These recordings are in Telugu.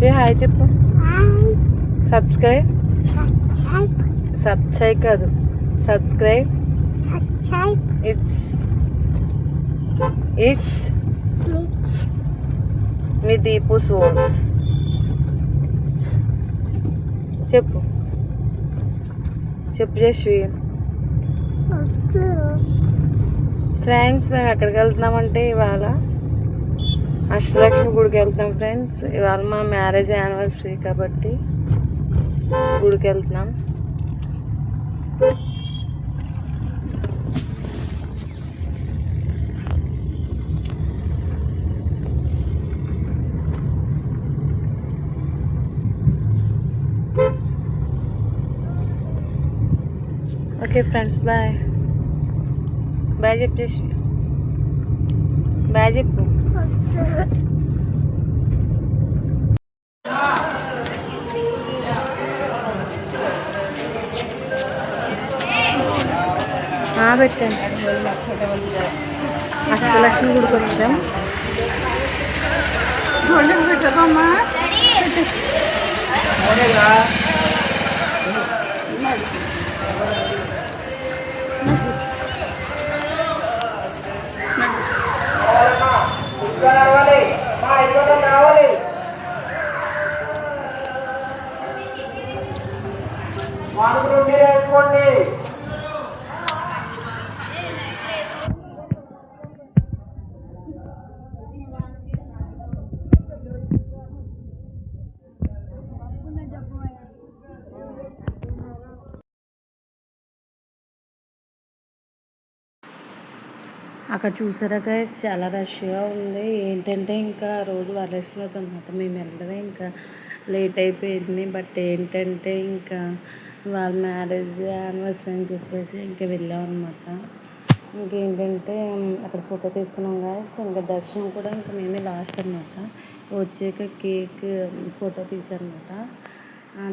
జశ్వి హాయ్ చెప్పు. సబ్స్క్రైబ్ సబ్స్క్రైబ్ కాదు subscribe. It's it's me Deepu souls. చెప్పు చెప్పు జశ్వి. ఫ్రెండ్స్ మేము ఎక్కడికి వెళ్తున్నామంటే ఇవాళ అష్టలక్ష్మి గుడికి వెళ్తాం ఫ్రెండ్స్. ఇవాళ మా మ్యారేజ్ యానివర్సరీ కాబట్టి గుడికి వెళ్తున్నాం. ఓకే ఫ్రెండ్స్ బాయ్ బాయ్ చెప్పేసి బాయ్ చెప్పు. పెట్టాను అష్టలక్ష్మి గుడికి వచ్చాం. చూడండి పెట్టమ్మా. అక్కడ చూసారా గైస్ చాలా రష్గా ఉంది. ఏంటంటే ఇంకా రోజు వరలక్ష్మి వ్రతం అనమాట. మేము వెళ్ళడమే ఇంకా లేట్ అయిపోయింది. బట్ ఏంటంటే ఇంకా వాళ్ళ మ్యారేజ్ యానివర్సరీ అని చెప్పేసి ఇంకా వెళ్ళాం అనమాట. ఇంకేంటంటే అక్కడ ఫోటో తీసుకున్నాం గైస్. ఇంకా దర్శనం కూడా ఇంకా మేమే లాస్ట్ అనమాట. వచ్చాక కేక్ ఫోటో తీసారనమాట.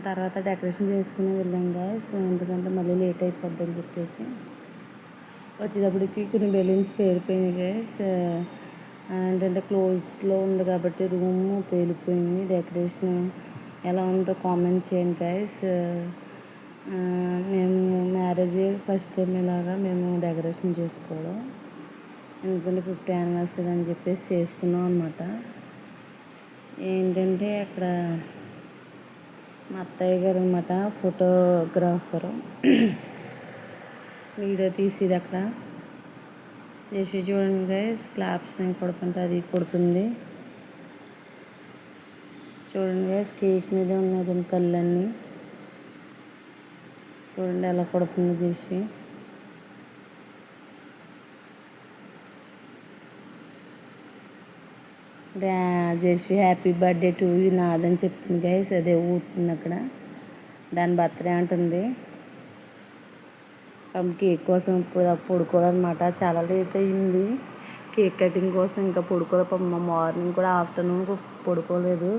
తర్వాత డెకరేషన్ చేసుకుని వెళ్ళాం గైస్. ఎందుకంటే మళ్ళీ లేట్ అయిపోద్ది అని చెప్పేసి వచ్చేటప్పటికి కొన్ని బెలూన్స్ పేలిపోయినాయి గైస్. ఏంటంటే క్లోజ్లో ఉంది కాబట్టి రూమ్ పేలిపోయింది. డెకరేషన్ ఎలా ఉందో కామెంట్ చేయండి గైస్. మేము మ్యారేజ్ ఫస్ట్ టైం ఇలాగా మేము డెకరేషన్ చేసుకోవడం, ఎందుకంటే 50th యానివర్సరీ అని చెప్పేసి చేసుకున్నాం అనమాట. ఏంటంటే అక్కడ మా అత్తయ్య గారు అనమాట ఫోటోగ్రాఫరు, వీడియో తీసేది అక్కడ. జస్ట్ చూడండి గైస్, క్లాప్స్ నేను కొడుతుంటే అది కొడుతుంది. చూడండి గైస్, కేక్ మీదే ఉన్నది కళ్ళన్నీ. చూడండి ఎలా కొడుతుంది just. Just happy birthday to you నాదని చెప్తుంది గైస్. అదే ఊటుంది అక్కడ, దాని బర్త్డే అంటుంది. కేక్ కోసం ఇప్పుడు పడుకోవాలన్నమాట. చాలా లేట్ అయ్యింది కేక్ కటింగ్ కోసం. ఇంకా పడుకోలే. మార్నింగ్ కూడా ఆఫ్టర్నూన్ పడుకోలేదు.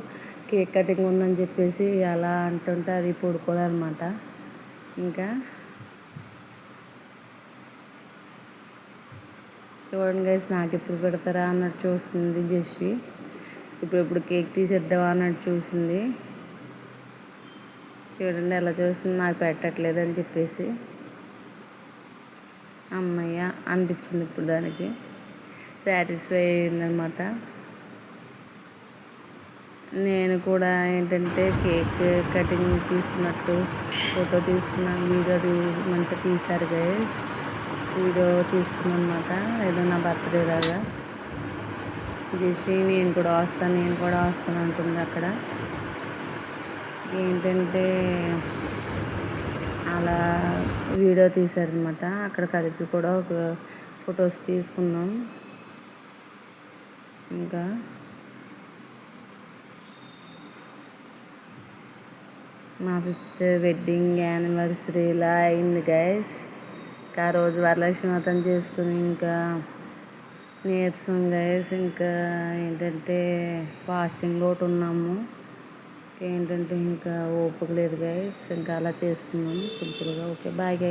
కేక్ కటింగ్ ఉందని చెప్పేసి అలా అంటుంటే అది పడుకోలేదన్నమాట. ఇంకా చూడండి గైస్, నాకు ఎప్పుడు పెడతారా అన్నట్టు చూస్తుంది జస్వి. ఇప్పుడు కేక్ తీసేద్దామా అన్నట్టు చూసింది. చూడండి ఎలా చూస్తుంది, నాకు పెట్టట్లేదు అని చెప్పేసి. అమ్మయ్య అనిపించింది ఇప్పుడు, దానికి సాటిస్ఫై అయిందనమాట. నేను కూడా ఏంటంటే కేక్ కటింగ్ తీసుకున్నట్టు ఫోటో తీసుకున్నాను, వీడియో తీయమంటే తీశారు గైస్. వీడియో తీసుకున్నాను అనమాట, ఏదో నా బర్త్డే లాగా. జస్ట్ నేను కూడా వస్తాను అంటుంది అక్కడ. ఏంటంటే అలా వీడియో తీశారనమాట. అక్కడ కలిపి కూడా ఒక ఫొటోస్ తీసుకున్నాం. ఇంకా మా 5th వెడ్డింగ్ యానివర్సరీ ఇలా అయింది గైస్. ఇంకా ఆ రోజు వరలక్ష్మి వ్రతం చేసుకుని ఇంకా నీరసం గైస్. ఇంకా ఏంటంటే ఫాస్టింగ్ ఒకటి ఉన్నాము. ఏంటంటే ఇంకా ఓపిక లేదు గైస్. ఇంకా అలా చేసుకున్నాము సింపుల్గా. Okay bye guys.